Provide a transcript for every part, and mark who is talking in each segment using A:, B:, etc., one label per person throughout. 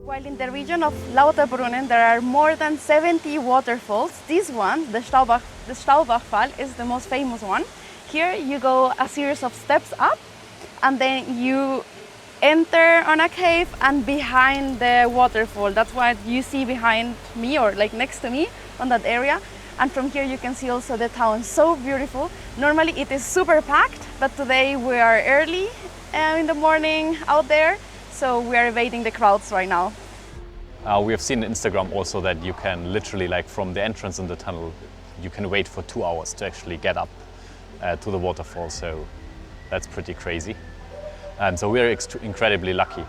A: While in the region of Lauterbrunnen there are more than 70 waterfalls, this one, the Staubachfall, is the most famous one. Here you go a series of steps up and then you enter on a cave and behind the waterfall. That's what you see behind me or like next to me on that area. And from here you can see also the town, so beautiful. Normally it is super packed, but today we are early in the morning out there. So we are evading the crowds right now.
B: We have seen on Instagram also that you can literally, like from the entrance in the tunnel, you can wait for 2 hours to actually get up to the waterfall. So that's pretty crazy. And so we're incredibly lucky.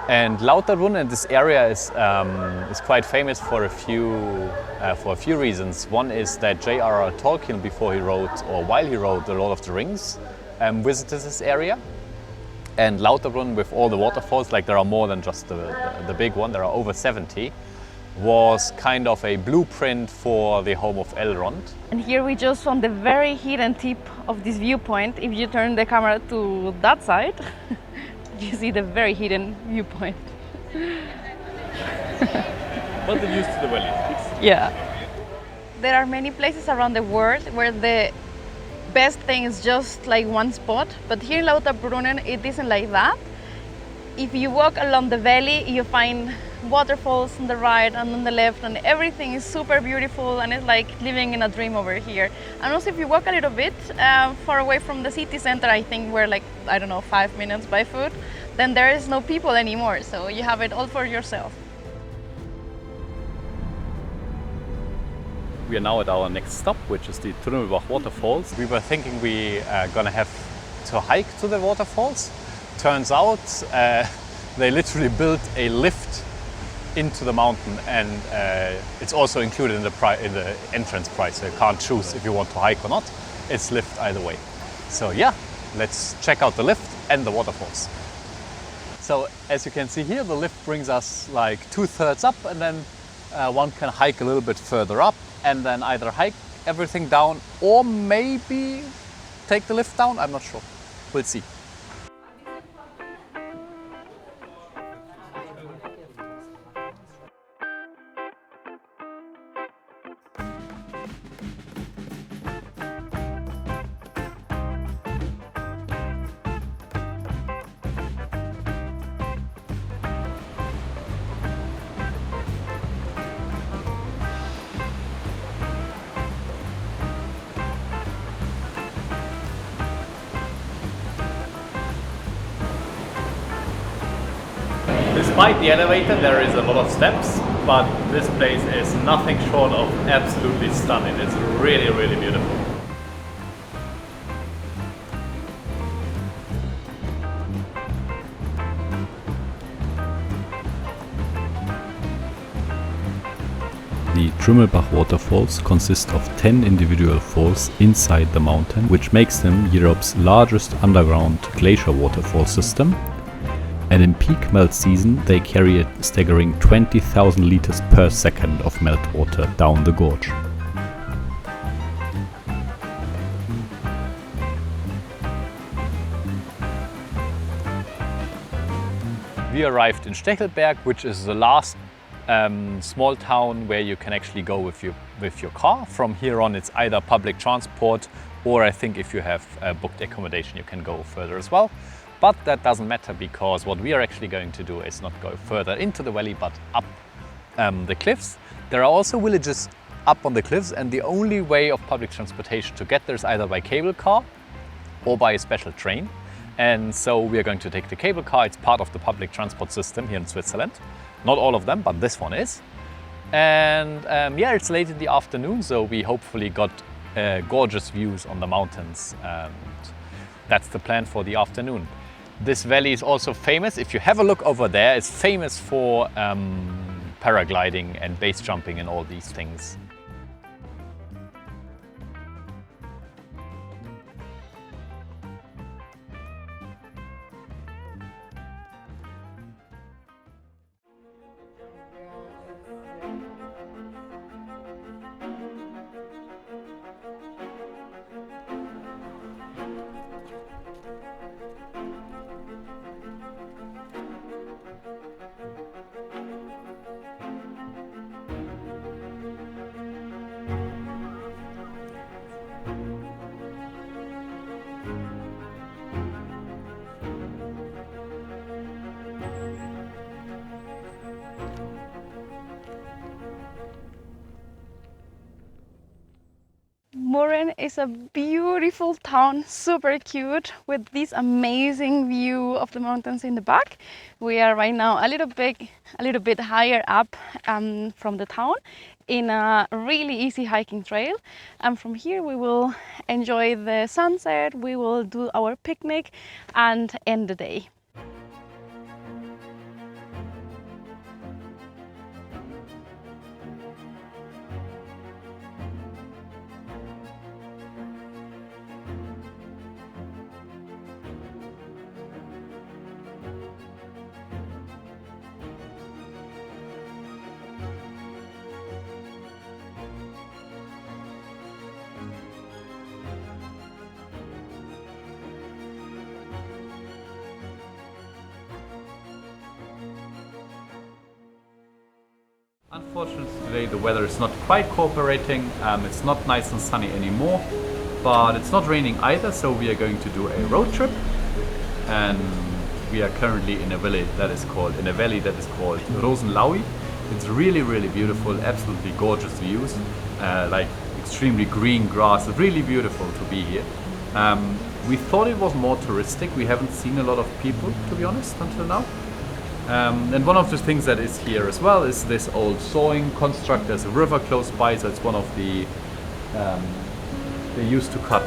B: And Lauterbrunnen, this area is quite famous for a few reasons. One is that J.R.R. Tolkien, before he wrote, or while he wrote The Lord of the Rings, visited this area. And Lauterbrunnen, with all the waterfalls, like there are more than just the big one, there are over 70, was kind of a blueprint for the home of Elrond.
A: And here we just on the very hidden tip of this viewpoint. If you turn the camera to that side, you see the very hidden viewpoint.
B: But they're used to the valley.
A: Yeah. There are many places around the world where the best thing is just like one spot, but here in Lauterbrunnen it isn't like that. If you walk along the valley, you find waterfalls on the right and on the left, and everything is super beautiful, and it's like living in a dream over here. And also if you walk a little bit far away from the city center, I think we're like, I don't know, 5 minutes by foot, then there is no people anymore, so you have it all for yourself.
B: We are now at our next stop, which is the Trümmelbach waterfalls. We were thinking we are gonna have to hike to the waterfalls. Turns out they literally built a lift into the mountain, and it's also included in the entrance price. So you can't choose if you want to hike or not. It's lift either way. So yeah, let's check out the lift and the waterfalls. So as you can see here, the lift brings us like 2/3 up, and then one can hike a little bit further up, and then either hike everything down or maybe take the lift down. I'm not sure. We'll see. Despite the elevator, there is a lot of steps, but this place is nothing short of absolutely stunning. It's really, really beautiful.
C: The Trümmelbach waterfalls consist of 10 individual falls inside the mountain, which makes them Europe's largest underground glacier waterfall system. And in peak melt season, they carry a staggering 20,000 liters per second of meltwater down the gorge.
B: We arrived in Stechelberg, which is the last small town where you can actually go with your car. From here on, it's either public transport, or I think if you have booked accommodation, you can go further as well. But that doesn't matter, because what we are actually going to do is not go further into the valley, but up the cliffs. There are also villages up on the cliffs, and the only way of public transportation to get there is either by cable car or by a special train. And so we are going to take the cable car. It's part of the public transport system here in Switzerland. Not all of them, but this one is. And yeah, it's late in the afternoon, so we hopefully got gorgeous views on the mountains. And that's the plan for the afternoon. This valley is also famous. If you have a look over there, it's famous for paragliding and base jumping and all these things.
A: Murren is a beautiful town, super cute, with this amazing view of the mountains in the back. We are right now a little bit higher up from the town in a really easy hiking trail. And from here we will enjoy the sunset, we will do our picnic and end the day.
B: Unfortunately today the weather is not quite cooperating, it's not nice and sunny anymore, but it's not raining either, so we are going to do a road trip, and we are currently in a valley that is called Rosenlaui. It's really beautiful, absolutely gorgeous views, like extremely green grass, really beautiful to be here. We thought it was more touristic, we haven't seen a lot of people to be honest until now. And one of the things that is here as well is this old sawing construct. There's a river close by, so it's one of the they used to cut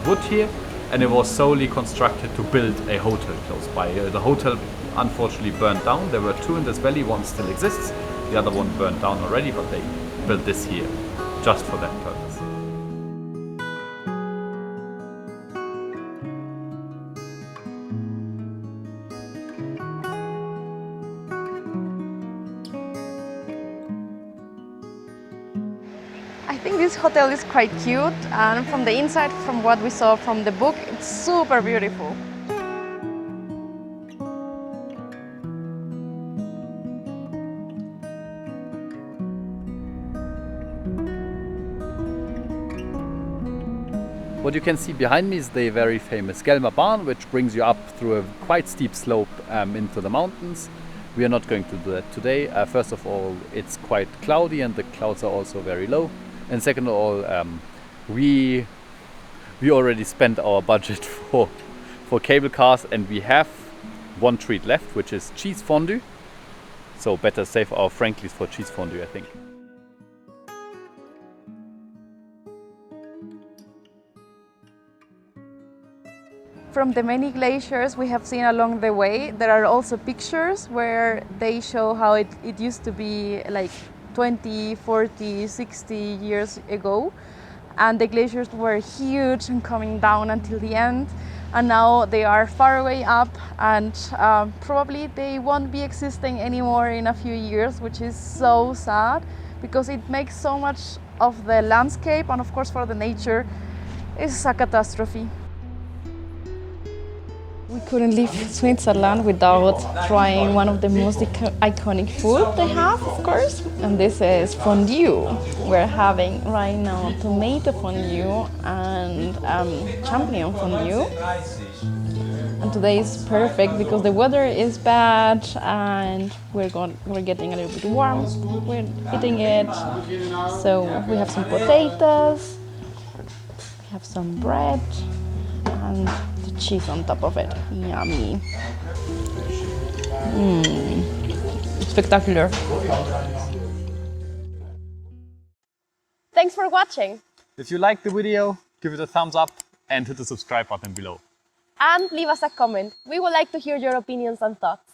B: wood here, and it was solely constructed to build a hotel close by. The hotel unfortunately burned down. There were two in this valley, one still exists, the other one burned down already, but they built this here just for that purpose.
A: I think this hotel is quite cute, and from the inside, from what we saw from the book, it's super beautiful.
B: What you can see behind me is the very famous Barn, which brings you up through a quite steep slope into the mountains. We are not going to do that today. First of all, it's quite cloudy and the clouds are also very low. And second of all, we already spent our budget for cable cars, and we have one treat left, which is cheese fondue. So better save our Frankies for cheese fondue, I think.
A: From the many glaciers we have seen along the way, there are also pictures where they show how it used to be like 20, 40, 60 years ago. And the glaciers were huge and coming down until the end. And now they are far away up, and probably they won't be existing anymore in a few years, which is so sad because it makes so much of the landscape, and of course for the nature, it's a catastrophe. We couldn't leave Switzerland without trying one of the most iconic food they have, of course. And this is fondue. We're having right now tomato fondue and champignon fondue. And today is perfect because the weather is bad and we're getting a little bit warm. We're eating it. So we have some potatoes, we have some bread, and cheese on top of it. Yummy. Spectacular.
D: Thanks for watching.
B: If you liked the video, give it a thumbs up and hit the subscribe button below.
D: And leave us a comment. We would like to hear your opinions and thoughts.